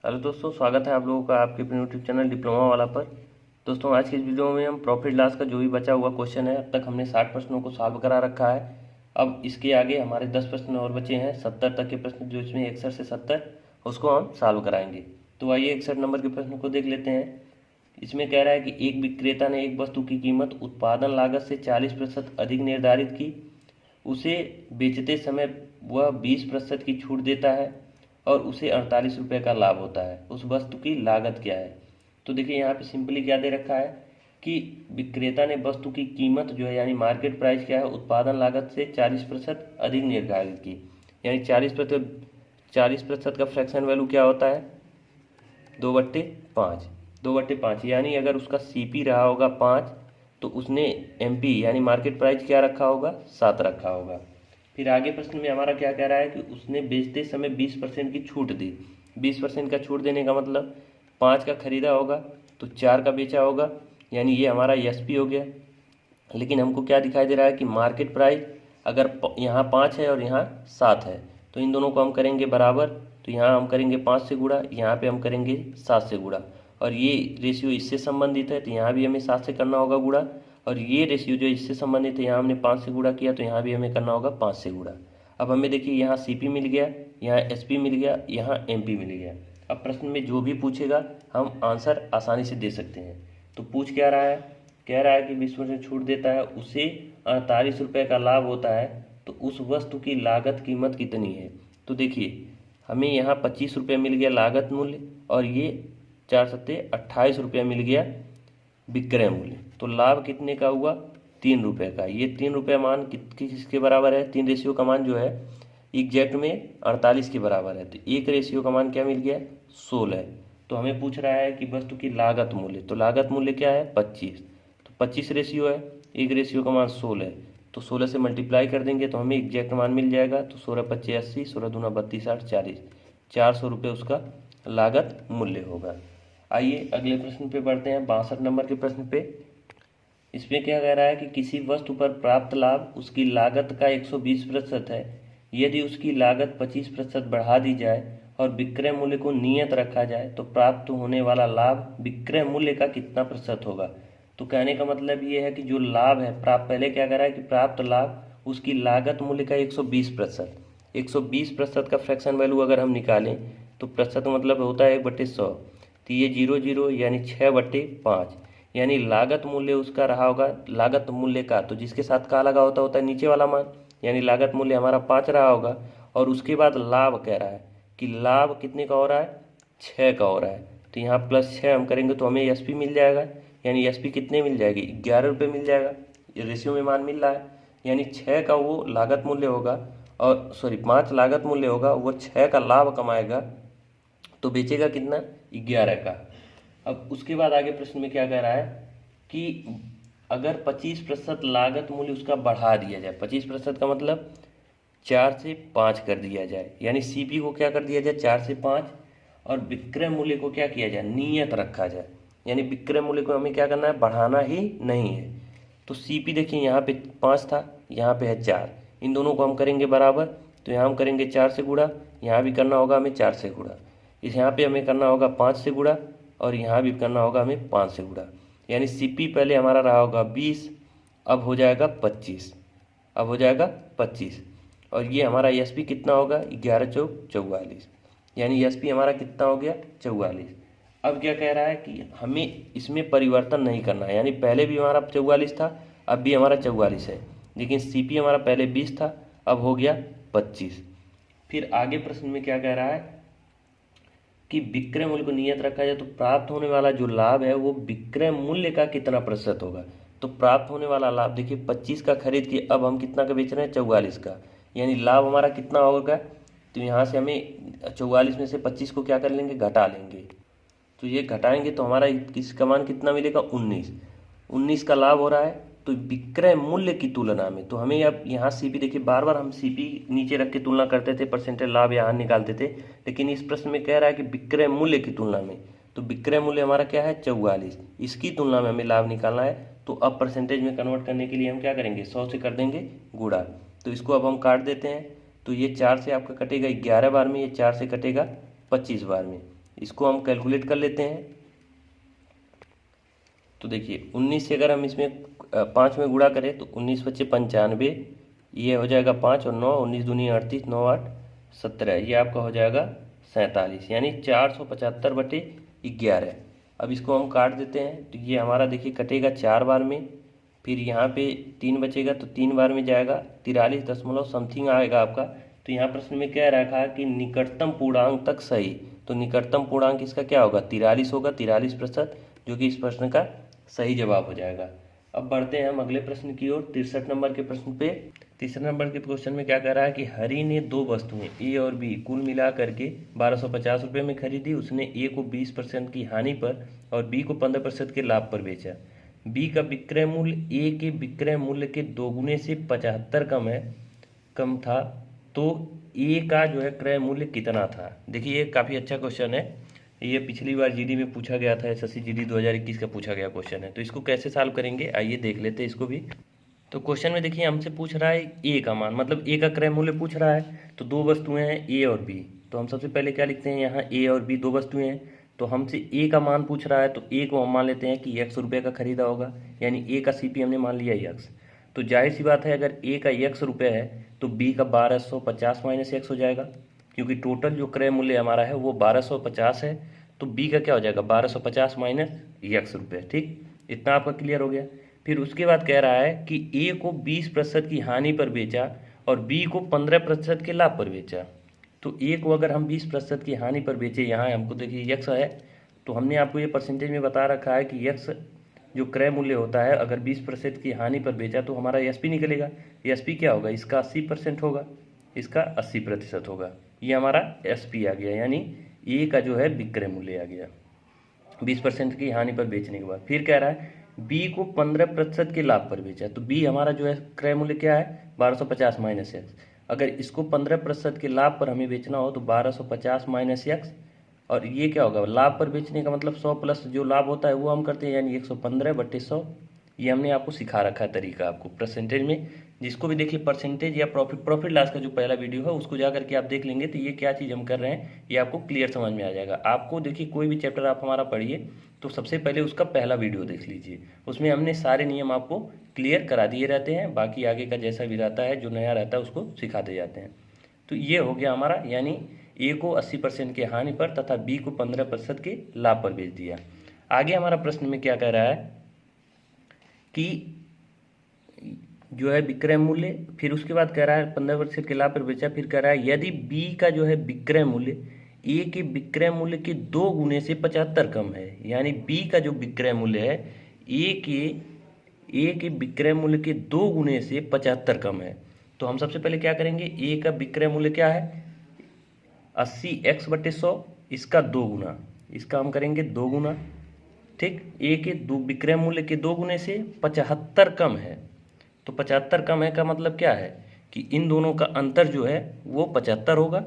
Hello दोस्तों, स्वागत है आप लोगों का आपके अपने यूट्यूब चैनल डिप्लोमा वाला पर। दोस्तों, आज की इस वीडियो में हम प्रॉफिट लॉस का जो भी बचा हुआ क्वेश्चन है, अब तक हमने 60 प्रश्नों को सॉल्व करा रखा है। अब इसके आगे हमारे 10 प्रश्न और बचे हैं, 70 तक के प्रश्न, जो इसमें 61 से 70 उसको हम सॉल्व कराएंगे। तो आइए 61 नंबर के प्रश्न को देख लेते हैं। इसमें कह रहा है कि एक विक्रेता ने एक वस्तु की कीमत उत्पादन लागत से 40% अधिक निर्धारित की। उसे बेचते समय वह 20% की छूट देता है और उसे 48 रुपये का लाभ होता है। उस वस्तु की लागत क्या है? तो देखिए यहाँ पे सिंपली क्या दे रखा है कि विक्रेता ने वस्तु की कीमत जो है यानी मार्केट प्राइस क्या है, उत्पादन लागत से 40% अधिक निर्धारित की। यानी 40% का फ्रैक्शन वैल्यू क्या होता है? 2/5। 2/5 यानी अगर उसका CP रहा होगा 5 तो उसने MP यानी मार्केट प्राइस क्या रखा होगा? 7 रखा होगा। फिर आगे प्रश्न में हमारा क्या कह रहा है कि उसने बेचते समय 20% की छूट दी। 20% का छूट देने का मतलब 5 का खरीदा होगा तो 4 का बेचा होगा, यानी ये हमारा SP हो गया। लेकिन हमको क्या दिखाई दे रहा है कि मार्केट प्राइस अगर यहाँ 5 है और यहाँ 7 है तो इन दोनों को हम करेंगे बराबर। तो यहाँ हम करेंगे 5 से गुणा, यहाँ पे हम करेंगे 7 से गुणा, और ये रेशियो इससे संबंधित है तो यहाँ भी हमें 7 से करना होगा गुणा, और ये रेशियो जो इससे संबंधित है यहाँ हमने 5 से गुणा किया तो यहाँ भी हमें करना होगा 5 से गुणा। अब हमें देखिए यहाँ CP मिल गया, यहाँ SP मिल गया, यहाँ MP मिल गया। अब प्रश्न में जो भी पूछेगा हम आंसर आसानी से दे सकते हैं। तो पूछ क्या रहा है? कह रहा है कि 20% छूट देता है, उसे 48 रुपये का लाभ होता है, तो उस वस्तु की लागत कीमत कितनी है? तो देखिए हमें यहाँ 25 रुपये मिल गया लागत मूल्य, और ये 4 सत्ते 28 रुपये मिल गया विक्रय मूल्य। तो लाभ कितने का हुआ? 3 रुपये का। ये 3 रुपये मान किसके बराबर है? 3 रेशियो का मान जो है एग्जैक्ट में 48 के बराबर है, तो एक रेशियो का मान क्या मिल गया? 16। तो हमें पूछ रहा है कि वस्तु की लागत मूल्य, तो लागत मूल्य क्या है? 25। तो 25 रेशियो है, एक रेशियो का मान 16 है, तो 16 से मल्टीप्लाई कर देंगे तो हमें एग्जैक्ट मान मिल जाएगा। तो 16×5 = 80, 16 दूना 32 8 40, 400 रुपये उसका लागत मूल्य होगा। आइए अगले प्रश्न पे बढ़ते हैं, 62 नंबर के प्रश्न पे। इसमें क्या कह रहा है कि किसी वस्तु पर प्राप्त लाभ उसकी लागत का 120% है। यदि उसकी लागत 25% बढ़ा दी जाए और विक्रय मूल्य को नियत रखा जाए तो प्राप्त होने वाला लाभ विक्रय मूल्य का कितना प्रतिशत होगा? तो कहने का मतलब ये है कि जो लाभ है प्राप्त, पहले क्या कह रहा है कि प्राप्त लाभ उसकी लागत मूल्य का 120%। 120% का फ्रैक्शन वैल्यू अगर हम निकालें तो प्रतिशत मतलब होता है 1/100। तो ये 0 यानी 6/5, यानी लागत मूल्य उसका रहा होगा, लागत मूल्य का, तो जिसके साथ का लगा होता है नीचे वाला मान, यानी लागत मूल्य हमारा 5 रहा होगा। और उसके बाद लाभ कह रहा है कि लाभ कितने का हो रहा है? 6 का हो रहा है। तो यहाँ +6 हम करेंगे तो हमें SP मिल जाएगा, यानी SP कितने मिल जाएगी? 11 रुपये मिल जाएगा। ये रेशियो में मान मिल रहा है, यानी 6 का वो लागत मूल्य होगा, और सॉरी 5 लागत मूल्य होगा, वो 6 का लाभ कमाएगा तो बेचेगा कितना? 11 का। अब उसके बाद आगे प्रश्न में क्या कह रहा है कि अगर 25% लागत मूल्य उसका बढ़ा दिया जाए, 25% का मतलब 4 से 5 कर दिया जाए, यानी CP को क्या कर दिया जाए? 4 से 5, और विक्रय मूल्य को क्या किया जाए? नियत रखा जाए, यानी विक्रय मूल्य को हमें क्या करना है? बढ़ाना ही नहीं है। तो CP देखिए यहाँ पे 5 था, यहाँ पे है 4, इन दोनों को हम करेंगे बराबर। तो यहाँ हम करेंगे 4 से गुणा, यहाँ भी करना होगा हमें 4 से गुणा, इस यहाँ पे हमें करना होगा 5 से गुणा, और यहाँ भी करना होगा हमें 5 से गुणा। यानी CP पहले हमारा रहा होगा 20, अब हो जाएगा 25, अब हो जाएगा 25, और ये हमारा SP कितना होगा? 11 चौक 44, यानी SP हमारा कितना हो गया? 44। अब क्या कह रहा है कि हमें इसमें परिवर्तन नहीं करना है, यानी पहले भी हमारा 44 था, अब भी हमारा 44 है, लेकिन CP हमारा पहले 20 था, अब हो गया 25। फिर आगे प्रश्न में क्या कह रहा है कि विक्रय मूल्य को नियत रखा जाए तो प्राप्त होने वाला जो लाभ है वो विक्रय मूल्य का कितना प्रतिशत होगा? तो प्राप्त होने वाला लाभ देखिए 25 का खरीद के अब हम कितना का बेच रहे हैं? 44 का, यानी लाभ हमारा कितना होगा? तो यहाँ से हमें 44 में से 25 को क्या कर लेंगे? घटा लेंगे। तो ये घटाएंगे तो हमारा इसका मान कितना मिलेगा? 19 का लाभ हो रहा है। तो विक्रय मूल्य की तुलना में, तो हमें अब यहाँ CP देखिए, बार बार हम CP नीचे रख के तुलना करते थे, परसेंटेज लाभ यहाँ निकालते थे, लेकिन इस प्रश्न में कह रहा है कि विक्रय मूल्य की तुलना में, तो विक्रय मूल्य हमारा क्या है? 44, इसकी तुलना में हमें लाभ निकालना है। तो अब परसेंटेज में कन्वर्ट करने के लिए हम क्या करेंगे? 100 से कर देंगे गुणा। तो इसको अब हम काट देते हैं, तो ये 4 से आपका कटेगा 11 बार में, ये 4 से कटेगा 25 बार में, इसको हम कैलकुलेट कर लेते हैं। तो देखिए 19 से अगर हम इसमें 5 में गुणा करें तो 19 बच्चे 95, ये हो जाएगा 5 और 9, 19 दूनी 38, 9 8 17, ये आपका हो जाएगा 47, यानी 475/11। अब इसको हम काट देते हैं तो ये हमारा देखिए कटेगा 4 बार में, फिर यहाँ पे 3 बचेगा तो 3 बार में जाएगा, 43 दशमलव समथिंग आएगा आपका। तो यहाँ प्रश्न में क्या रखा है कि निकटतम पूर्णांक तक सही, तो निकटतम पूर्णांक इसका क्या होगा, 43 होगा, 43%, जो कि इस प्रश्न का सही जवाब हो जाएगा। अब बढ़ते हैं हम अगले प्रश्न की ओर, 63 नंबर के प्रश्न पे। 63 नंबर के क्वेश्चन में क्या कह रहा है कि हरि ने 2 वस्तुएं ए और बी कुल मिला करके 1250 रुपये में खरीदी। उसने ए को 20% की हानि पर और बी को 15% के लाभ पर बेचा। बी का विक्रय मूल्य ए के विक्रय मूल्य के 2 गुने से 75 कम था, तो ए का जो है क्रय मूल्य कितना था। देखिए ये काफ़ी अच्छा क्वेश्चन है, ये पिछली बार जीडी में पूछा गया था, एसएससी जीडी 2021 का पूछा गया क्वेश्चन है। तो इसको कैसे सॉल्व करेंगे आइए देख लेते हैं इसको भी। तो क्वेश्चन में देखिए हमसे पूछ रहा है ए का मान, मतलब ए का क्रय मूल्य पूछ रहा है। तो 2 वस्तुएं हैं ए और बी, तो हम सबसे पहले क्या लिखते हैं, यहाँ ए और बी 2 वस्तुएं हैं। तो हमसे ए का मान पूछ रहा है, तो ए को हम मान लेते हैं कि x रुपये का खरीदा होगा, यानी ए का सीपी हमने मान लिया x। तो जाहिर सी बात है अगर ए का x रुपये है तो बी का 1250 माइनस x हो जाएगा, क्योंकि टोटल जो क्रय मूल्य हमारा है वो 1250 है। तो बी का क्या हो जाएगा, 1250 माइनस x रुपये। ठीक, इतना आपका क्लियर हो गया। फिर उसके बाद कह रहा है कि ए को 20% की हानि पर बेचा और बी को 15% के लाभ पर बेचा। तो ए को अगर हम 20% की हानि पर बेचे, यहाँ हमको देखिए x है, तो हमने आपको ये परसेंटेज में बता रखा है कि x जो क्रय मूल्य होता है अगर 20% की हानि पर बेचा तो हमारा एसपी निकलेगा। एसपी क्या होगा, इसका 80% होगा, इसका 80% होगा। ये हमारा एसपी आ गया, यानी ए का जो है विक्रय मूल्य आ गया 20% की हानि पर बेचने के बाद। फिर कह रहा है बी को 15% के लाभ पर बेचा, तो बी हमारा जो है क्रय मूल्य क्या है, 1250 माइनस एक्स। अगर इसको 15% के लाभ पर हमें बेचना हो तो 1250 माइनस एक्स, और ये क्या होगा, लाभ पर बेचने का मतलब 100 प्लस जो लाभ होता है वो हम करते हैं, यानी 115/100। ये हमने आपको सिखा रखा है तरीका आपको परसेंटेज में। जिसको भी देखिए परसेंटेज या प्रॉफिट लॉस का जो पहला वीडियो है उसको जा करके आप देख लेंगे तो ये क्या चीज़ हम कर रहे हैं ये आपको क्लियर समझ में आ जाएगा। आपको देखिए कोई भी चैप्टर आप हमारा पढ़िए तो सबसे पहले उसका पहला वीडियो देख लीजिए, उसमें हमने सारे नियम आपको क्लियर करा दिए रहते हैं, बाकी आगे का जैसा भी रहता है जो नया रहता है उसको सिखाते जाते हैं। तो ये हो गया हमारा, यानी ए को 80% के हानि पर तथा बी को 15% के लाभ पर बेच दिया। आगे हमारा प्रश्न में क्या कह रहा है कि जो है विक्रय मूल्य, फिर उसके बाद कह रहा है 15% के लाभ पर बेचा। फिर कह रहा है यदि बी का जो है विक्रय मूल्य ए के विक्रय मूल्य के 2 गुने से 75 कम है, यानी बी का जो विक्रय मूल्य है ए के विक्रय मूल्य के 2 गुने से 75 कम है। तो हम सबसे पहले क्या करेंगे, ए का विक्रय मूल्य क्या है 80x/100, इसका 2 गुना, इसका हम करेंगे 2 गुना। ठीक, ए के विक्रय मूल्य के 2 गुने से 75 कम है, तो 75 कम है का मतलब क्या है कि इन दोनों का अंतर जो है वो 75 होगा।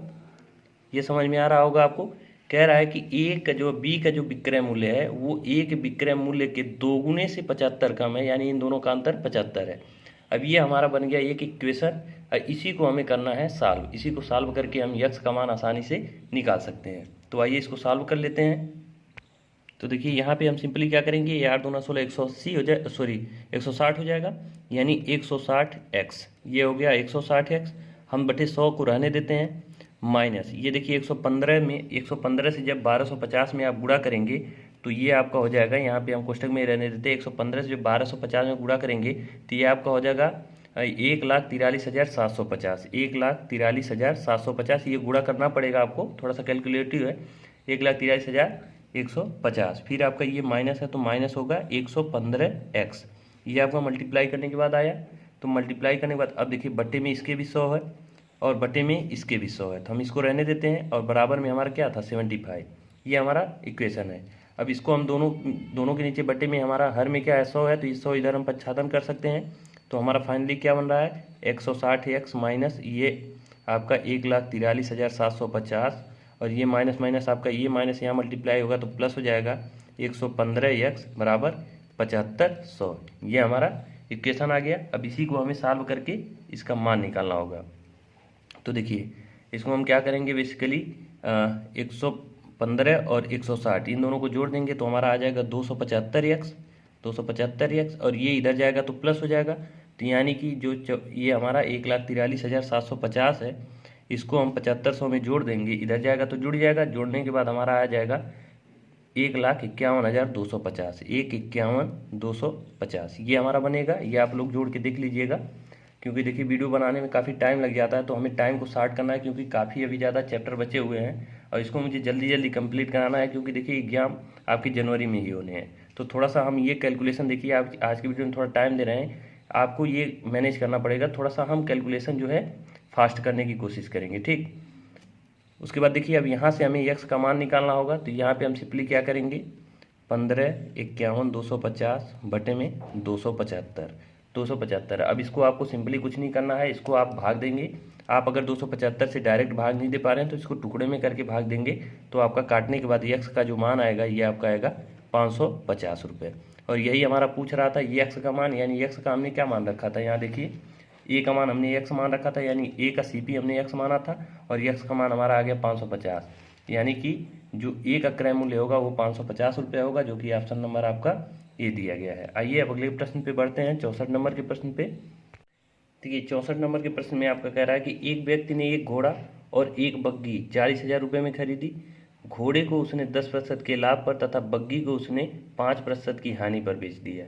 ये समझ में आ रहा होगा आपको। कह रहा है कि ए का जो बी का जो विक्रय मूल्य है वो ए के विक्रय मूल्य के 2 गुने से 75 कम है, यानी इन दोनों का अंतर 75 है। अब ये हमारा बन गया एक इक्वेशन, और इसी को हमें करना है सॉल्व। इसी को सॉल्व करके हम x का मान आसानी से निकाल सकते हैं। तो आइए इसको सॉल्व कर लेते हैं। तो देखिए यहाँ पे हम सिंपली क्या करेंगे, ये 8 दूना 16 180 हो जाए, सॉरी 160 हो जाएगा, यानी 160x, ये हो गया 160x। हम बटे 100 को रहने देते हैं, माइनस ये देखिए 115 में 115 से जब 1250 में आप गुणा करेंगे तो ये आपका हो जाएगा, यहाँ पे हम कोष्टक में रहने देते हैं, 115 से जब 1250 में गुणा करेंगे तो ये आपका हो जाएगा 1,43,750, 1,43,750। ये गुणा करना पड़ेगा आपको, थोड़ा सा कैलकुलेटिव है, 1,43,150। फिर आपका ये माइनस है तो माइनस होगा 115x। ये आपका मल्टीप्लाई करने के बाद आया, तो मल्टीप्लाई करने के बाद अब देखिए बट्टे में इसके भी 100 है और बटे में इसके भी 100 है, तो हम इसको रहने देते हैं, और बराबर में हमारा क्या था 75। ये हमारा इक्वेशन है। अब इसको हम दोनों के नीचे बटे में हमारा हर में क्या है 100 है, तो ये 100 इधर हम प्रच्छादन कर सकते हैं। तो हमारा फाइनली क्या बन रहा है 160x माइनस ये आपका 1,43,750, और ये माइनस माइनस आपका ये माइनस यहाँ मल्टीप्लाई होगा तो प्लस हो जाएगा 115x बराबर 7500। ये हमारा इक्वेशन आ गया। अब इसी को हमें सॉल्व करके इसका मान निकालना होगा। तो देखिए इसको हम क्या करेंगे, बेसिकली 15 और 160 इन दोनों को जोड़ देंगे तो हमारा आ जाएगा 275x, 275x, और ये इधर जाएगा तो प्लस हो जाएगा। तो यानी कि ये हमारा 1,43,750 है, इसको हम 7500 में जोड़ देंगे, इधर जाएगा तो जुड़ जाएगा, जोड़ने के बाद हमारा आ जाएगा 1,51,250, 1,51,250 ये हमारा बनेगा। ये आप लोग जोड़ के देख लीजिएगा, क्योंकि देखिए वीडियो बनाने में काफ़ी टाइम लग जाता है, तो हमें टाइम को शार्ट करना है, क्योंकि काफ़ी अभी ज़्यादा चैप्टर बचे हुए हैं और इसको मुझे जल्दी जल्दी कंप्लीट कराना है, क्योंकि देखिए एग्जाम आपकी जनवरी में ही होने हैं। तो थोड़ा सा हम ये कैलकुलेशन, देखिए आप आज की वीडियो में थोड़ा टाइम दे रहे हैं, आपको ये मैनेज करना पड़ेगा, थोड़ा सा हम कैलकुलेशन जो है फास्ट करने की कोशिश करेंगे, ठीक। उसके बाद देखिए अब यहाँ से हमें x का मान निकालना होगा, तो यहाँ पे हम सिंपली क्या करेंगे, 15,51,250 बटे में 275। अब इसको आपको सिंपली कुछ नहीं करना है, इसको आप भाग देंगे। आप अगर 275 से डायरेक्ट भाग नहीं दे पा रहे हैं तो इसको टुकड़े में करके भाग देंगे, तो आपका काटने के बाद x का जो मान आएगा ये आपका आएगा 550 रुपये। और यही हमारा पूछ रहा था ये x का मान, यानी x का हमने क्या मान रखा था, यहाँ देखिए a का मान हमने x मान रखा था, यानी a का CP हमने x माना था, और x का मान हमारा आ गया 550, यानी कि जो a का क्रय मूल्य होगा वो 550 रुपये होगा, जो कि ऑप्शन नंबर आपका ए दिया गया है। आइए अब अगले प्रश्न पे बढ़ते हैं, 64 नंबर के प्रश्न पे। देखिए 64 नंबर के प्रश्न में आपका कह रहा है कि एक व्यक्ति ने एक घोड़ा और एक बग्घी 40,000 रुपये में खरीदी। घोड़े को उसने 10% के लाभ पर तथा बग्घी को उसने 5% की हानि पर बेच दिया।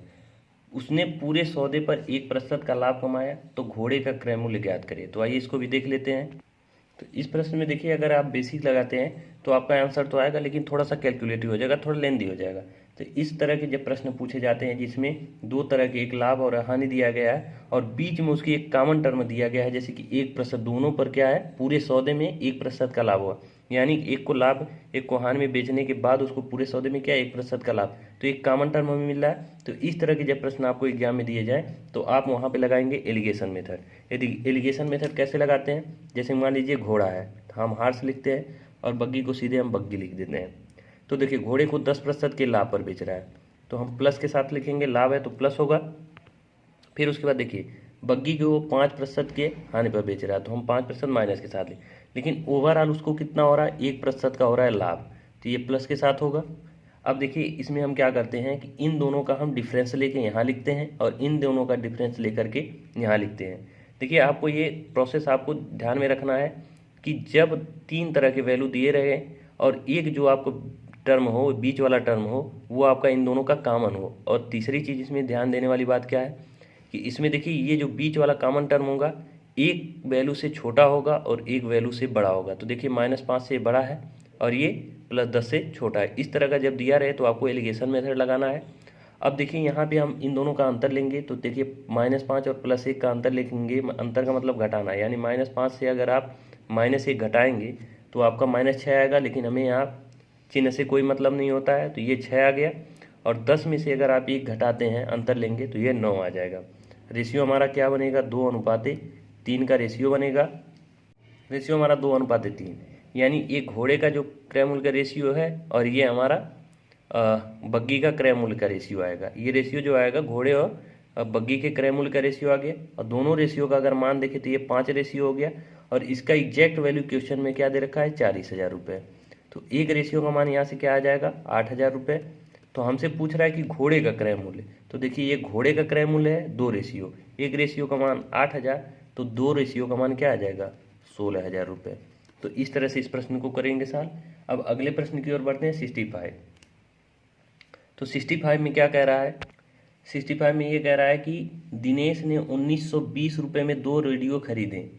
उसने पूरे सौदे पर 1% का लाभ कमाया, तो घोड़े का क्रय मूल्य ज्ञात करें। तो आइए इसको भी देख लेते हैं। तो इस प्रश्न में देखिए अगर आप बेसिक लगाते हैं तो आपका आंसर तो आएगा, लेकिन थोड़ा सा कैलकुलेटिव हो जाएगा, थोड़ा लेंदी हो जाएगा। तो इस तरह के जब प्रश्न पूछे जाते हैं जिसमें दो तरह के एक लाभ और हानि दिया गया है और बीच में उसकी एक कॉमन टर्म दिया गया है, जैसे कि 1%, दोनों पर क्या है, पूरे सौदे में 1% का लाभ हुआ, यानी एक को लाभ एक को हानि में बेचने के बाद उसको पूरे सौदे में क्या 1% का लाभ, तो एक कॉमन टर्म हमें मिल रहा है। तो इस तरह के जब प्रश्न आपको एग्जाम में दिए जाए तो आप वहाँ पे लगाएंगे एलिगेशन मेथड। यदि एलिगेशन मेथड कैसे लगाते हैं, जैसे मान लीजिए घोड़ा है तो हम हार्स लिखते हैं और बग्घी को सीधे हम बग्घी लिख देते हैं। तो देखिए घोड़े को 10% के लाभ पर बेच रहा है तो हम प्लस के साथ लिखेंगे, लाभ है तो प्लस होगा। फिर उसके बाद देखिए बग्घी को 5% के हानि पर बेच रहा है तो हम 5% माइनस के साथ लेकिन ओवरऑल उसको कितना हो रहा है, 1% का हो रहा है लाभ, तो ये प्लस के साथ होगा। अब देखिए इसमें हम क्या करते हैं कि इन दोनों का हम डिफरेंस लेके यहाँ लिखते हैं और इन दोनों का डिफरेंस लेकर के यहाँ लिखते हैं। देखिए आपको ये प्रोसेस आपको ध्यान में रखना है कि जब तीन तरह के वैल्यू दिए रहे और एक जो आपको टर्म हो, बीच वाला टर्म हो, वो आपका इन दोनों का कॉमन हो। और तीसरी चीज़ इसमें ध्यान देने वाली बात क्या है कि इसमें देखिए ये जो बीच वाला कॉमन टर्म होगा एक वैल्यू से छोटा होगा और एक वैल्यू से बड़ा होगा। तो देखिए -5 से बड़ा है और ये +10 से छोटा है। इस तरह का जब दिया रहे तो आपको एलिगेशन मेथड लगाना है। अब देखिए यहाँ पे हम इन दोनों का अंतर लेंगे तो देखिए -5 और +1 का अंतर लिखेंगे, अंतर का मतलब घटाना, यानी -5 से अगर आप -1 घटाएंगे तो आपका -6 आएगा, लेकिन हमें यहाँ चिन्ह से कोई मतलब नहीं होता है तो ये 6 आ गया। और 10 में से अगर आप 1 घटाते हैं अंतर लेंगे तो ये 9 आ जाएगा। रेशियो हमारा क्या बनेगा, 2:3 का रेशियो बनेगा। रेशियो हमारा 2:3, यानी एक घोड़े का जो क्रय मूल्य का रेशियो है और ये हमारा बग्घी का क्रय मूल्य का रेशियो आएगा। ये रेशियो जो आएगा घोड़े और बग्घी के क्रय मूल्य का रेशियो आ गया, और दोनों रेशियो का अगर मान देखें तो ये 5 रेशियो हो गया। और इसका एग्जैक्ट वैल्यू क्वेश्चन में क्या दे रखा है, 40,000 रुपये। तो एक रेशियो का मान यहाँ से क्या आ जाएगा, 8,000 रुपये। तो हमसे पूछ रहा है कि घोड़े का क्रय मूल्य, तो देखिए ये घोड़े का क्रय मूल्य है 2 रेशियो, एक रेशियो का मान 8,000 तो 2 रेशियो का मान क्या आ जाएगा, 16,000 रुपये। तो इस तरह से इस प्रश्न को करेंगे साल। अब अगले प्रश्न की ओर बढ़ते हैं, 65। तो 65 में क्या कह रहा है, 65 में ये कह रहा है कि दिनेश ने 1920 रुपये में 2 रेडियो खरीदे।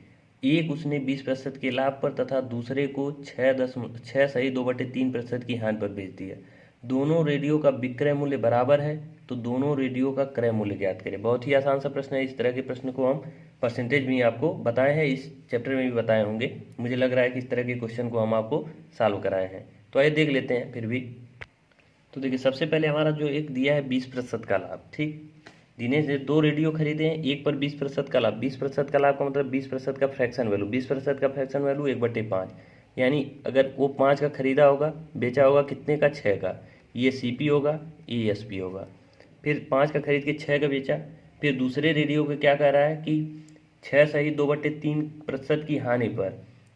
एक उसने 20% के लाभ पर तथा दूसरे को 6.2/3% की हानि पर बेच दिया। दोनों रेडियो का विक्रय मूल्य बराबर है तो दोनों रेडियो का क्रय मूल्य ज्ञात करें। बहुत ही आसान सा प्रश्न है। इस तरह के प्रश्न को हम परसेंटेज भी आपको बताए हैं, इस चैप्टर में भी बताए होंगे। मुझे लग रहा है कि इस तरह के क्वेश्चन को हम आपको सॉल्व कराए हैं। तो आइए देख लेते हैं फिर भी। तो देखिए सबसे पहले हमारा जो एक दिया है 20% का लाभ, ठीक। दिनेश ने 2 रेडियो खरीदे हैं, एक पर 20% का लाभ। 20% का लाभ का मतलब 20% का फ्रैक्शन वैल्यू, 20% का फ्रैक्शन वैल्यू 1/5, यानी अगर वो 5 का खरीदा होगा, बेचा होगा कितने का, 6 का, ये CP होगा, ये SP होगा। फिर 5 का खरीद के 6 का बेचा। फिर दूसरे रेडियो को क्या कह रहा है कि 6 सही 2/3% की हानि पर,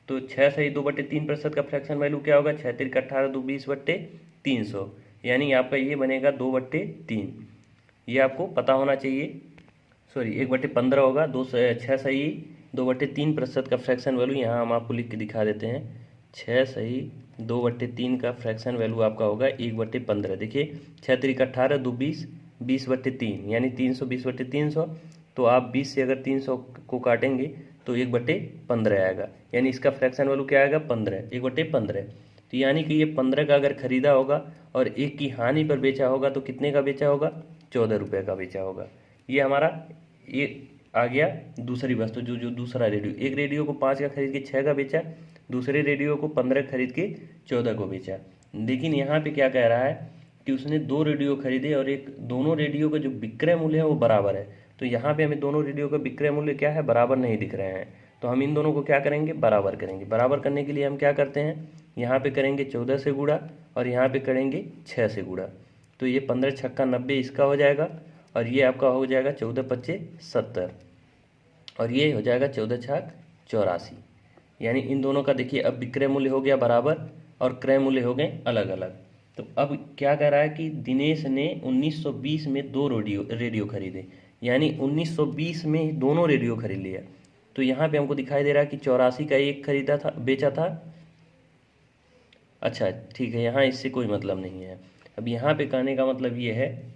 तो 6 सही 2/3% का फ्रैक्शन वैल्यू क्या होगा, 6×3 = 18 2 20/300, यानी आपका ये बनेगा 2/3। ये आपको पता होना चाहिए। सॉरी 1/15 होगा। 6 सही 2/3% का फ्रैक्शन वैल्यू यहाँ हम आपको लिख के दिखा देते हैं। 6 सही 2/3 का फ्रैक्शन वैल्यू आपका होगा 1/15। देखिए 6×3 = 18 2 20 20/3 यानी 320/300। तो आप 20 से अगर 300 को काटेंगे तो 1/15 आएगा, यानी इसका फ्रैक्शन वैल्यू क्या आएगा 15 1/15। तो यानी कि ये 15 का अगर खरीदा होगा और एक की हानि पर बेचा होगा तो कितने का बेचा होगा, 14 रुपये का बेचा होगा। ये हमारा ये आ गया दूसरी वस्तु, जो दूसरा रेडियो। एक रेडियो को 5 का खरीद के 6 का बेचा, दूसरे रेडियो को 15 खरीद के 14 को बेचा। लेकिन यहाँ पे क्या कह रहा है कि उसने 2 रेडियो खरीदे और एक दोनों रेडियो का जो विक्रय मूल्य है वो बराबर है। तो यहाँ पे हमें दोनों रेडियो का विक्रय मूल्य क्या है, बराबर नहीं दिख रहे हैं। तो हम इन दोनों को क्या करेंगे, बराबर करेंगे। बराबर करने के लिए हम क्या करते हैं, यहाँ पे करेंगे 14 से गुणा और यहाँ पे करेंगे 6 से गुणा। तो ये 15 छक्का 90 इसका हो जाएगा और ये आपका हो जाएगा 14 पच्चे 70 और ये हो जाएगा 14 छक 84। यानी इन दोनों का देखिए अब विक्रय मूल्य हो गया बराबर और क्रय मूल्य हो गए अलग अलग। तो अब क्या कह रहा है कि दिनेश ने 1920 में 2 रेडियो खरीदे, यानी 1920 में दोनों रेडियो खरीद लिया। तो यहाँ पे हमको दिखाई दे रहा है कि 84 का एक खरीदा था, बेचा था। अच्छा ठीक है, यहाँ इससे कोई मतलब नहीं है। अब यहाँ पे कहने का मतलब ये है,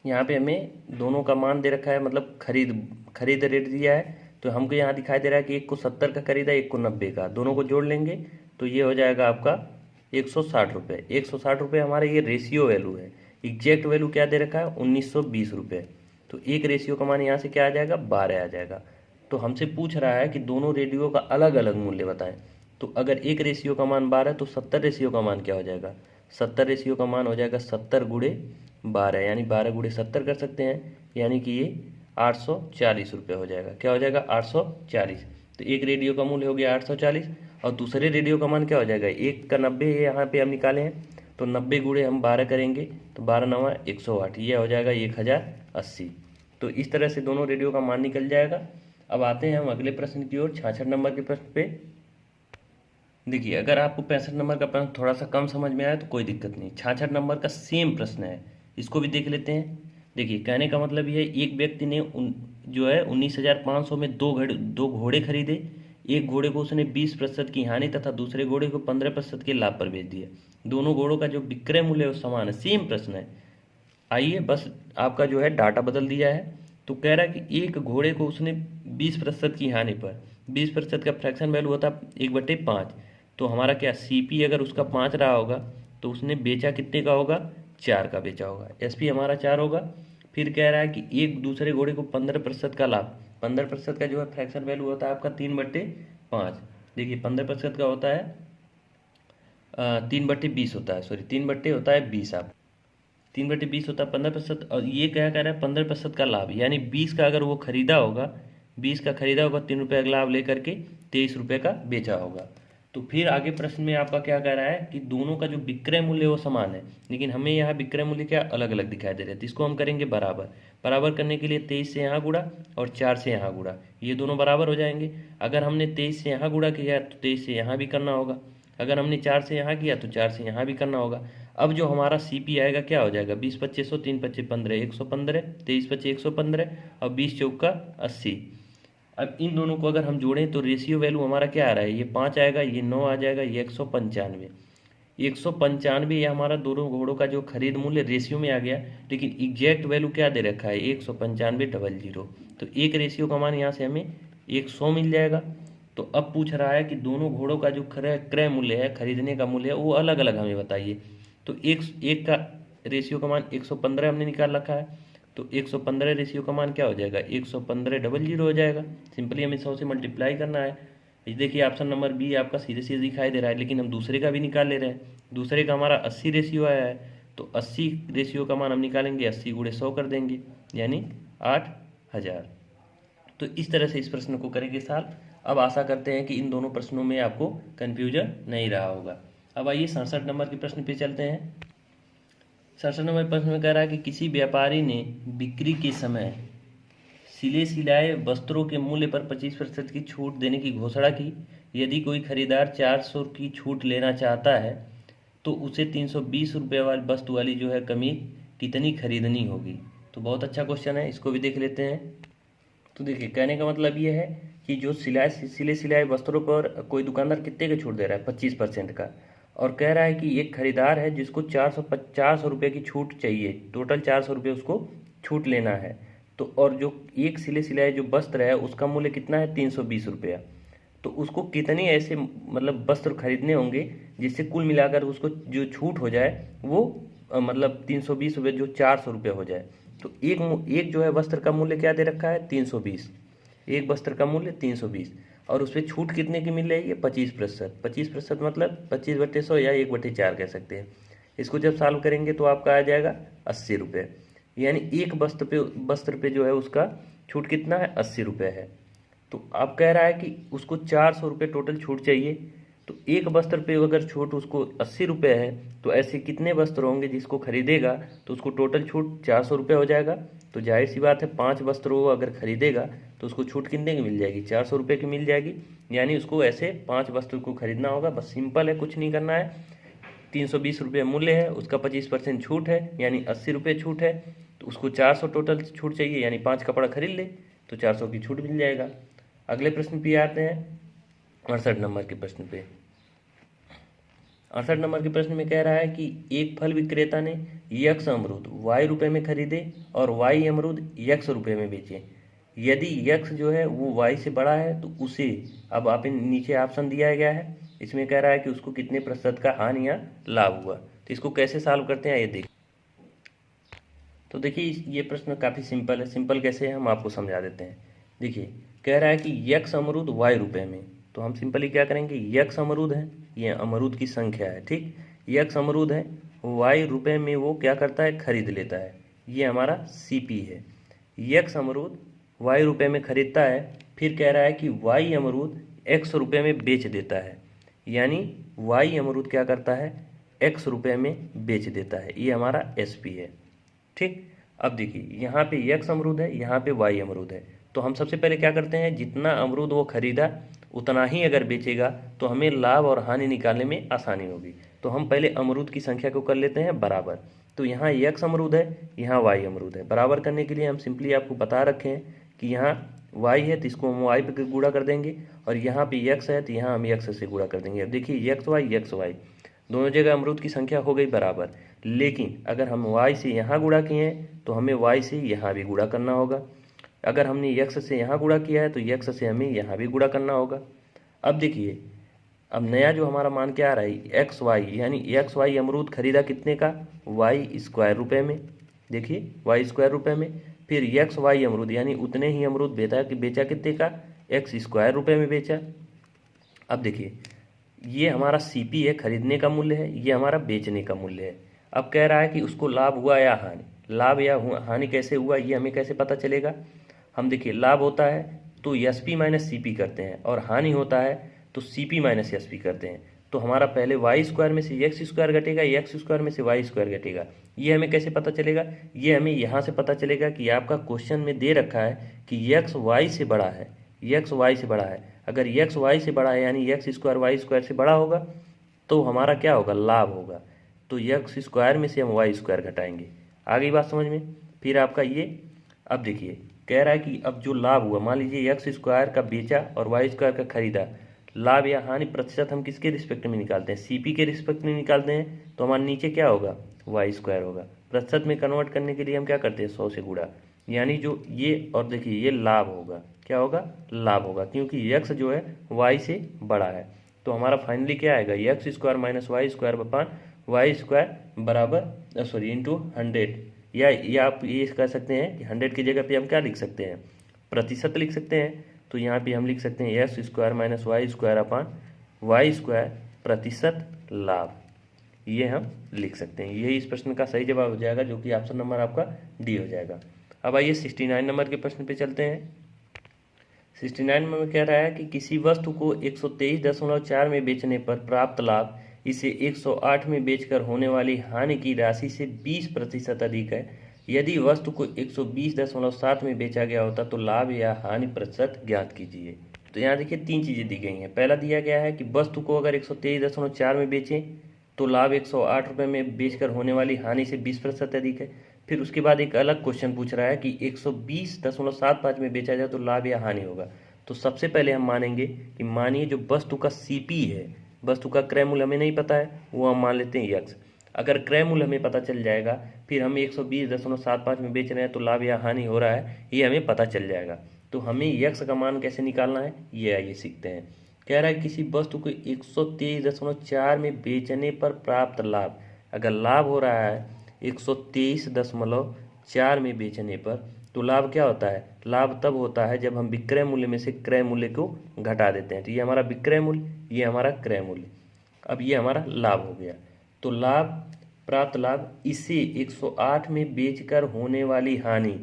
यहाँ पे हमें दोनों का मान दे रखा है, मतलब खरीद रेट दिया है। तो हमको यहाँ दिखाई दे रहा है कि एक को 70 का खरीदा, एक को 90 का, दोनों को जोड़ लेंगे तो ये हो जाएगा आपका 160 रुपये। 160 रुपये हमारा ये रेशियो वैल्यू है। एग्जैक्ट वैल्यू क्या दे रखा है, 1920 रुपये। तो एक रेशियो का मान यहाँ से क्या आ जाएगा, 12 आ जाएगा। तो हमसे पूछ रहा है कि दोनों रेडियो का अलग अलग मूल्य बताएं। तो अगर एक रेशियो का मान 12 तो 70 रेशियो का मान क्या हो जाएगा, 70 रेशियो का मान हो जाएगा 70 × 12, यानी 12 × 70 कर सकते हैं, यानी कि ये 840 रुपये हो जाएगा। क्या हो जाएगा, 840। तो एक रेडियो का मूल्य हो गया 840 और दूसरे रेडियो का मान क्या हो जाएगा, 1 का 90 यहाँ पे हम निकाले हैं। तो 90 × हम 12 करेंगे तो 12 9 108, यह हो जाएगा 1080। तो इस तरह से दोनों रेडियो का मान निकल जाएगा। अब आते हैं हम अगले प्रश्न की ओर, 66 नंबर के प्रश्न पे। देखिए अगर आपको 65 नंबर का प्रश्न थोड़ा सा कम समझ में आया तो कोई दिक्कत नहीं, 66 नंबर का सेम प्रश्न है, इसको भी देख लेते हैं। देखिए कहने का मतलब ये है, एक व्यक्ति ने जो है 19,500 में दो घोड़े खरीदे। एक घोड़े को उसने 20% की हानि तथा दूसरे घोड़े को 15% के लाभ पर बेच दिया। दोनों घोड़ों का जो विक्रय मूल्य है वो समान है, सेम प्रश्न है। आइए बस आपका जो है डाटा बदल दिया है। तो कह रहा है कि एक घोड़े को उसने 20% की हानि पर, 20% का फ्रैक्शन वैल्यू होता है 1/5। तो हमारा क्या, सीपी अगर उसका 5 रहा होगा तो उसने बेचा कितने का होगा, 4 का बेचा होगा। एसपी हमारा 4 होगा। फिर कह रहा है कि एक दूसरे घोड़े को 15% का लाभ, 15% का जो है फ्रैक्शन वैल्यू होता है आपका 3/5। देखिए 15% का होता है 3/20 होता है, सॉरी 3 होता है 20, आप 3/20 होता है 15%। और ये क्या कह रहा है 15% का लाभ, यानी 20 का अगर वो खरीदा होगा, 20 का खरीदा होगा, 3 रुपये का लाभ लेकर के 23 रुपये का बेचा होगा। तो फिर आगे प्रश्न में आपका क्या कह रहा है कि दोनों का जो विक्रय मूल्य वो समान है, लेकिन हमें यहाँ विक्रय मूल्य क्या अलग अलग दिखाई दे रहे हैं। तो इसको हम करेंगे बराबर। बराबर करने के लिए 23 से यहाँ गुणा और 4 से यहाँ गुणा, ये दोनों बराबर हो जाएंगे। अगर हमने 23 से यहाँ गुणा किया तो 23 से यहाँ भी करना होगा। अगर हमने 4 से यहाँ किया तो 4 से यहाँ भी करना होगा। अब जो हमारा सीपी आएगा क्या हो जाएगा, 20 25 100, 3 25 15 115, 23 25 115 और 20 चौका 80। अब इन दोनों को अगर हम जोड़ें तो रेशियो वैल्यू हमारा क्या आ रहा है, ये 5 आएगा, ये 9 आ जाएगा, ये 195। 195 ये हमारा दोनों घोड़ों का जो खरीद मूल्य रेशियो में आ गया, लेकिन एग्जैक्ट वैल्यू क्या दे रखा है, 195 तो एक रेशियो का मान यहाँ से हमें 100 मिल जाएगा। तो अब पूछ रहा है कि दोनों घोड़ों का जो क्रय मूल्य है, खरीदने का मूल्य है, वो अलग अलग हमें बताइए। तो एक का रेशियो का मान 115 हमने निकाल रखा है, तो 115 रेशियो का मान क्या हो जाएगा, 115 हो जाएगा। सिंपली हमें 100 से मल्टीप्लाई करना है। ये देखिए ऑप्शन नंबर बी आपका सीधे सीधे दिखाई दे रहा है, लेकिन हम दूसरे का भी निकाल ले रहे हैं। दूसरे का हमारा 80 रेशियो आया है, तो 80 रेशियो का मान हम निकालेंगे, 80 × 100 कर देंगे, यानी 8000। तो इस तरह से इस प्रश्न को करेंगे सॉल्व। अब आशा करते हैं कि इन दोनों प्रश्नों में आपको कन्फ्यूजन नहीं रहा होगा। अब आइए 67 नंबर के प्रश्न पे चलते हैं। 67 नंबर प्रश्न में कह रहा है कि किसी व्यापारी ने बिक्री के समय सिलाए वस्त्रों के मूल्य पर 25% की छूट देने की घोषणा की, यदि कोई खरीदार 400 की छूट लेना चाहता है तो उसे 320 रुपये वाली वस्तु वाली जो है कमीज कितनी खरीदनी होगी। तो बहुत अच्छा क्वेश्चन है, इसको भी देख लेते हैं। तो देखिए, कहने का मतलब ये है कि जो सिले सिलाए वस्त्रों पर कोई दुकानदार कितने का छूट दे रहा है, 25% का, और कह रहा है कि एक खरीदार है जिसको 400 रुपये की छूट चाहिए, टोटल 400 रुपये उसको छूट लेना है। तो और जो एक सिले सिलाए जो वस्त्र है उसका मूल्य कितना है, 320 रुपया। तो उसको कितने ऐसे मतलब वस्त्र खरीदने होंगे जिससे कुल मिलाकर उसको जो छूट हो जाए वो मतलब 320 रुपये जो 400 रुपये हो जाए। तो एक जो है वस्त्र का मूल्य क्या दे रखा है, 320। एक वस्त्र का मूल्य 320 और उस पर छूट कितने की मिल रही है, 25%। 25% मतलब 25/100 या 1/4 कह सकते हैं। इसको जब सॉल्व करेंगे तो आपका आ जाएगा 80 रुपये। यानी एक वस्त्र पे जो है उसका छूट कितना है, 80 रुपये है। तो आप कह रहा है कि उसको 400 रुपये टोटल छूट चाहिए। तो एक वस्त्र पे अगर छूट उसको 80 रुपये है तो ऐसे कितने वस्त्र होंगे जिसको खरीदेगा तो उसको टोटल छूट 400 रुपये हो जाएगा। तो जाहिर सी बात है 5 वस्त्र वो अगर खरीदेगा तो उसको छूट कितने की मिल जाएगी, 400 रुपये की मिल जाएगी। यानी उसको ऐसे 5 वस्त्र को खरीदना होगा। बस सिंपल है, कुछ नहीं करना है। 320 रुपये मूल्य है, उसका 25% छूट है यानी 80 रुपये छूट है। तो उसको 400 टोटल छूट चाहिए यानी 5 कपड़ा खरीद ले तो 400 की छूट मिल जाएगा। अगले प्रश्न पे आते हैं, 68 नंबर के प्रश्न पे। 68 नंबर के प्रश्न में कह रहा है कि एक फल विक्रेता ने यक्ष अमरूद y रुपये में खरीदे और y अमरूद यक्ष रुपये में बेचे। यदि यक्ष जो है वो y से बड़ा है तो उसे, अब आप नीचे ऑप्शन दिया गया है, इसमें कह रहा है कि उसको कितने प्रतिशत का हानि या लाभ हुआ। तो इसको कैसे सॉल्व करते हैं ये देखिए। तो देखिए, ये प्रश्न काफ़ी सिंपल है। सिंपल कैसे है हम आपको समझा देते हैं। देखिए, कह रहा है कि यक्ष अमरूद y रुपये में, तो हम सिंपली क्या करेंगे, यक्ष अमरूद है, ये अमरूद की संख्या है, ठीक। यक्ष अमरूद है, y रुपये में वो क्या करता है, खरीद लेता है। ये हमारा CP है। यक्ष अमरूद y रुपये में खरीदता है, फिर कह रहा है कि y अमरूद x रुपये में बेच देता है। यानी y अमरूद क्या करता है, x रुपये में बेच देता है। ये हमारा SP है, ठीक। अब देखिए, यहाँ पे यक्ष अमरूद है, यहाँ पे y अमरूद है। तो हम सबसे पहले क्या करते हैं, जितना अमरूद वो खरीदा उतना ही अगर बेचेगा तो हमें लाभ और हानि निकालने में आसानी होगी। तो हम पहले अमरूद की संख्या को कर लेते हैं बराबर। तो यहाँ यक्ष अमरूद है, यहाँ y अमरूद है। बराबर करने के लिए हम सिंपली आपको बता रखे हैं कि यहाँ y है तो इसको हम y पे गुणा कर देंगे, और यहाँ पे यक्ष है तो यहाँ हम यक्ष से गुणा कर देंगे। अब देखिए, यक्ष y दोनों जगह अमरूद की संख्या हो गई बराबर। लेकिन अगर हम y से यहाँ गुणा किए हैं तो हमें y से यहाँ भी गुणा करना होगा। अगर हमने यक्ष से यहाँ गुणा किया है तो यक्ष से हमें यहाँ भी गुणा करना होगा। अब देखिए, अब नया जो हमारा मान क्या आ रहा है, XY, यानी XY अमरूद खरीदा कितने का, y स्क्वायर रुपये में। देखिए, y स्क्वायर रुपये में। फिर XY अमरूद यानी उतने ही अमरूद बेचा कितने का, x स्क्वायर रुपये में बेचा। अब देखिए, ये हमारा CP है, खरीदने का मूल्य है, ये हमारा बेचने का मूल्य है। अब कह रहा है कि उसको लाभ हुआ या हानि। लाभ या हानि कैसे हुआ ये हमें कैसे पता चलेगा। हम देखिए, लाभ होता है तो SP माइनस CP करते हैं, और हानि होता है तो CP माइनस SP करते हैं। तो हमारा पहले y स्क्वायर में से x स्क्वायर घटेगा, x स्क्वायर में से y स्क्वायर घटेगा। ये हमें कैसे पता चलेगा, ये हमें यहाँ से पता चलेगा कि आपका क्वेश्चन में दे रखा है कि x y से बड़ा है, x y से बड़ा है। अगर x y से बड़ा है यानी x स्क्वायर y स्क्वायर से बड़ा होगा तो हमारा क्या होगा, लाभ होगा। तो x स्क्वायर में से हम y स्क्वायर घटाएंगे। आ गई बात समझ में। फिर आपका ये, अब देखिए, कह रहा है कि अब जो लाभ हुआ, मान लीजिए x स्क्वायर का बेचा और y स्क्वायर का खरीदा, लाभ या हानि प्रतिशत हम किसके रिस्पेक्ट में निकालते हैं, CP के रिस्पेक्ट में निकालते हैं। तो हमारे नीचे क्या होगा, y स्क्वायर होगा। प्रतिशत में कन्वर्ट करने के लिए हम क्या करते हैं, 100 से गुणा। यानी जो ये, और देखिए ये लाभ होगा, क्या होगा, लाभ होगा, क्योंकि x जो है y से बड़ा है। तो हमारा फाइनली क्या आएगा, x square minus y square बपान y स्क्वायर बराबर इंटू 100। या आप ये कह सकते हैं कि 100 की जगह पे हम क्या लिख सकते हैं, प्रतिशत लिख सकते हैं। तो यहाँ पे हम लिख सकते हैं x square minus y square upon y square प्रतिशत लाभ। ये हम लिख सकते हैं। यही इस प्रश्न का सही जवाब हो जाएगा, जो कि ऑप्शन नंबर आपका डी हो जाएगा। अब आइए 69 नंबर के प्रश्न पे चलते हैं। 69 नंबर में कह रहा है कि किसी वस्तु को 123.4 में बेचने पर प्राप्त लाभ इसे 108 में बेचकर होने वाली हानि की राशि से 20% अधिक है। यदि वस्तु को 120.7 में बेचा गया होता तो लाभ या हानि प्रतिशत ज्ञात कीजिए। तो यहाँ देखिए तीन चीज़ें दी गई हैं। पहला दिया गया है कि वस्तु को अगर 123.4 में बेचें तो लाभ 108 रुपये में बेचकर होने वाली हानि से 20% अधिक है। फिर उसके बाद एक अलग क्वेश्चन पूछ रहा है कि 120.75 में बेचा जाए तो लाभ या हानि होगा। तो सबसे पहले हम मानेंगे कि मानिए जो वस्तु का सीपी है, वस्तु का क्रय मूल्य हमें नहीं पता है, वो हम मान लेते हैं यक्स। अगर क्रय मूल्य हमें पता चल जाएगा, फिर हम 120.75 में बेच रहे हैं तो लाभ या हानि हो रहा है, ये हमें पता चल जाएगा। तो हमें यक्स का मान कैसे निकालना है, ये आइए सीखते हैं। कह रहा है किसी वस्तु को 123.4 में बेचने पर प्राप्त लाभ, अगर लाभ हो रहा है 123.4 में बेचने पर, तो लाभ क्या होता है, लाभ तब होता है जब हम विक्रय मूल्य में से क्रय मूल्य को घटा देते हैं। तो ये हमारा विक्रय मूल्य, ये हमारा क्रय मूल्य, अब ये हमारा लाभ हो गया। तो लाभ, प्राप्त लाभ, इसे 108 में बेचकर होने वाली हानि,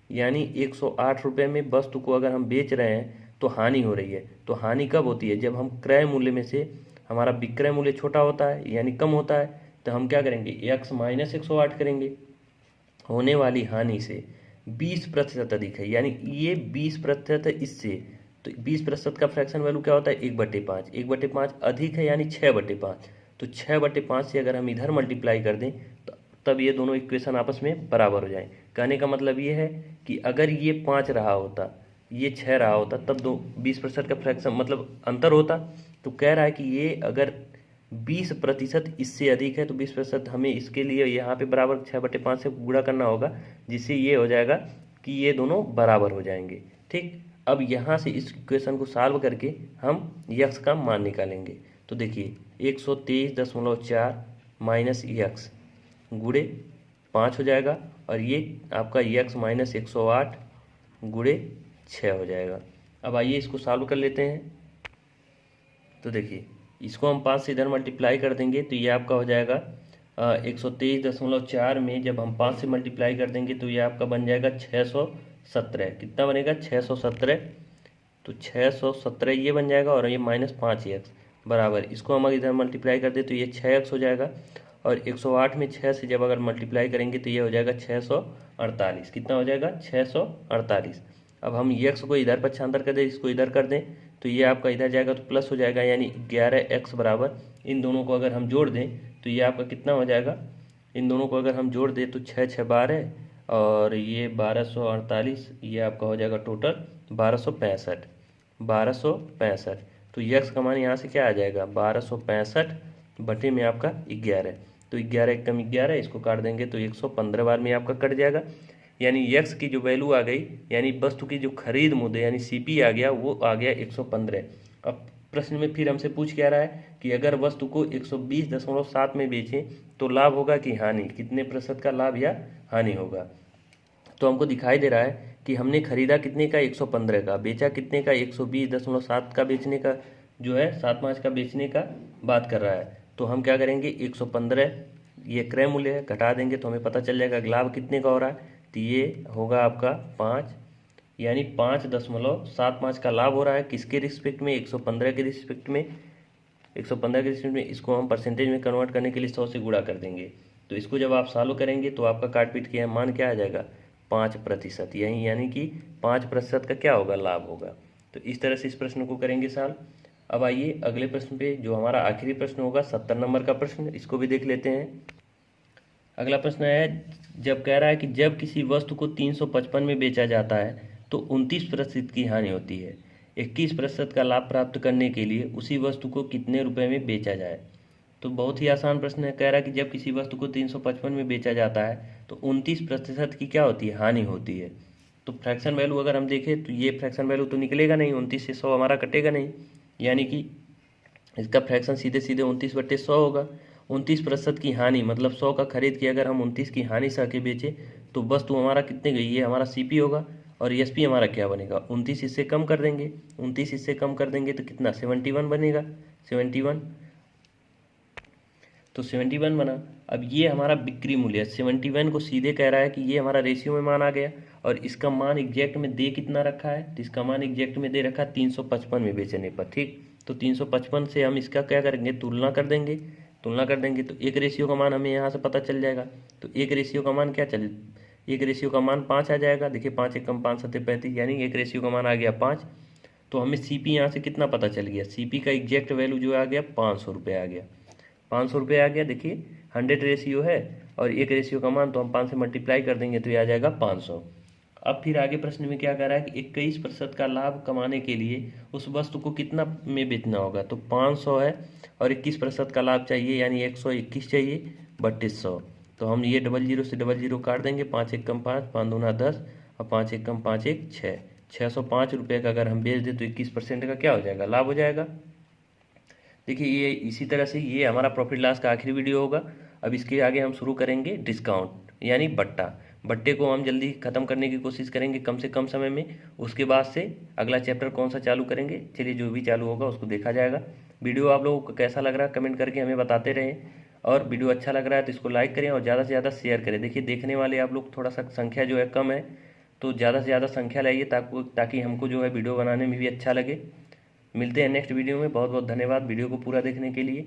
यानी 108 रुपये में वस्तु को अगर हम बेच रहे हैं तो हानि हो रही है। तो हानि कब होती है, जब हम क्रय मूल्य में से हमारा विक्रय मूल्य छोटा होता है यानी कम होता है। तो हम क्या करेंगे, x माइनस 108 करेंगे, होने वाली हानि से 20% अधिक है, यानी ये 20% है इससे। तो 20% का फ्रैक्शन वैल्यू क्या होता है, 1/5। 1/5 अधिक है यानी 6/5। तो 6/5 से अगर हम इधर मल्टीप्लाई कर दें तो तब ये दोनों इक्वेशन आपस में बराबर हो जाएं। कहने का मतलब ये है कि अगर ये 5 रहा होता, ये 6 रहा होता, तब 20% का फ्रैक्शन मतलब अंतर होता। तो कह रहा है कि ये अगर 20% इससे अधिक है तो 20% हमें इसके लिए यहाँ पे बराबर 6/5 से गुणा करना होगा, जिससे ये हो जाएगा कि ये दोनों बराबर हो जाएंगे। ठीक, अब यहाँ से इस इक्वेशन को सॉल्व करके हम यक्स का मान निकालेंगे। तो देखिए 123.4 माइनस यक्स गुणे 5 हो जाएगा, और ये आपका यक्स माइनस 108 गुणे 6 हो जाएगा। अब आइए इसको सॉल्व कर लेते हैं। तो देखिए इसको हम 5 से इधर मल्टीप्लाई कर देंगे तो ये आपका हो जाएगा 123.4 में जब हम 5 से मल्टीप्लाई कर देंगे तो ये आपका बन जाएगा 617। कितना बनेगा, 617। तो 617 ये बन जाएगा, और ये -5x बराबर, इसको हम अगर इधर मल्टीप्लाई कर दे तो ये 6x हो जाएगा, और 108 में 6 से जब अगर मल्टीप्लाई करेंगे तो ये हो जाएगा 648। कितना हो जाएगा, 648। अब हम यक्स को इधर पक्षांतर कर दें, इसको इधर कर दें तो ये आपका इधर जाएगा तो प्लस हो जाएगा, यानी 11x बराबर, इन दोनों को अगर हम जोड़ दें तो ये आपका कितना हो जाएगा, इन दोनों को अगर हम जोड़ दें तो 6 6 12 और ये 1248, ये आपका हो जाएगा टोटल 1265। 1265, तो यक्स का मान यहाँ से क्या आ जाएगा, 1265 बटे में आपका 11। तो 11 एकम 11, इसको काट देंगे तो 115 बार में आपका कट जाएगा, यानी यक्स की जो वैल्यू आ गई, यानी वस्तु की जो खरीद मूल्य यानी सीपी आ गया, वो आ गया 115। अब प्रश्न में फिर हमसे पूछ क्या रहा है कि अगर वस्तु को 120.7 में बेचें तो लाभ होगा कि हानि, कितने प्रतिशत का लाभ या हानि होगा। तो हमको दिखाई दे रहा है कि हमने खरीदा कितने का, 115 का, बेचा कितने का, 120.7 का बेचने का, जो है 7/5 का बेचने का बात कर रहा है। तो हम क्या करेंगे, 115 ये क्रय मूल्य है, घटा देंगे तो हमें पता चल जाएगा लाभ कितने का हो रहा है। तो ये होगा आपका 5, यानी 5.75 का लाभ हो रहा है, किसके रिस्पेक्ट में, 115 के रिस्पेक्ट में। 115 के रिस्पेक्ट में इसको हम परसेंटेज में कन्वर्ट करने के लिए 100 से गुणा कर देंगे। तो इसको जब आप सॉल्व करेंगे तो आपका काट पीट के मान क्या आ जाएगा, 5%, यही यानी कि 5% का क्या होगा, लाभ होगा। तो इस तरह से इस प्रश्न को करेंगे सॉल्व। अब आइए अगले प्रश्न पे, जो हमारा आखिरी प्रश्न होगा 70 नंबर का प्रश्न, इसको भी देख लेते हैं। अगला प्रश्न है, जब कह रहा है कि जब किसी वस्तु को 355 में बेचा जाता है तो 29% की हानि होती है, 21% का लाभ प्राप्त करने के लिए उसी वस्तु को कितने रुपए में बेचा जाए। तो बहुत ही आसान प्रश्न है। कह रहा है कि जब किसी वस्तु को 355 में बेचा जाता है तो 29% की क्या होती है, हानि होती है। तो फ्रैक्शन वैल्यू अगर हम देखें तो ये फ्रैक्शन वैल्यू तो निकलेगा नहीं, 29 से 100 हमारा कटेगा नहीं, यानी कि इसका फ्रैक्शन सीधे सीधे 29/100 होगा। 29% की हानि मतलब 100 का खरीद के अगर हम 29 की हानि सह के बेचे तो वस्तु हमारा कितने गई, ये हमारा सीपी होगा, और एसपी हमारा क्या बनेगा, 29 इससे कम कर देंगे, 29 इससे कम कर देंगे तो कितना, 71 बनेगा, 71। तो 71 बना। अब ये हमारा बिक्री मूल्य है, 71 को सीधे कह रहा है कि ये हमारा रेशियो में मान आ गया, और इसका मान एग्जैक्ट में दे कितना रखा है, तो इसका मान एग्जैक्ट में दे रखा है 355 में बेचने पर। ठीक, तो 355 से हम इसका क्या करेंगे, तुलना कर देंगे। तुलना कर देंगे तो एक रेशियो का मान हमें यहाँ से पता चल जाएगा। तो एक रेशियो का मान क्या चल, एक रेशियो का मान 5 आ जाएगा। देखिए 5 एकम 5 सत्ते 35, यानी एक रेशियो का मान आ गया 5। तो हमें सीपी यहाँ से कितना पता चल गया, सीपी का एग्जैक्ट वैल्यू जो आ गया 500 रुपये आ गया, 500 रुपये आ गया। देखिए 100 रेशियो है और एक रेशियो का मान, तो हम 5 से मल्टीप्लाई कर देंगे तो ये आ जाएगा 500। अब फिर आगे प्रश्न में क्या कह रहा है कि 21% का लाभ कमाने के लिए उस वस्तु को कितना में बेचना होगा। तो 500 है और 21% का लाभ चाहिए, यानी 121 चाहिए 3200। तो हम ये 00 से 00 काट देंगे, 5 एक कम 5, 5 दूना 10 और 5 एक कम 5 एक 6, 605 रुपये का अगर हम बेच दें तो 21% का क्या हो जाएगा, लाभ हो जाएगा। देखिए ये इसी तरह से ये हमारा प्रॉफिट लॉस का आखिरी वीडियो होगा। अब इसके आगे हम शुरू करेंगे डिस्काउंट यानी बट्टा। बट्टे को हम जल्दी ख़त्म करने की कोशिश करेंगे कम से कम समय में। उसके बाद से अगला चैप्टर कौन सा चालू करेंगे, चलिए जो भी चालू होगा उसको देखा जाएगा। वीडियो आप लोगों को कैसा लग रहा है कमेंट करके हमें बताते रहें, और वीडियो अच्छा लग रहा है तो इसको लाइक करें और ज़्यादा से ज़्यादा शेयर करें। देखिए देखने वाले आप लोग थोड़ा सा संख्या जो है कम है, तो ज़्यादा से ज़्यादा संख्या लाइए ताकि हमको जो है वीडियो बनाने में भी अच्छा लगे। मिलते हैं नेक्स्ट वीडियो में। बहुत बहुत धन्यवाद वीडियो को पूरा देखने के लिए।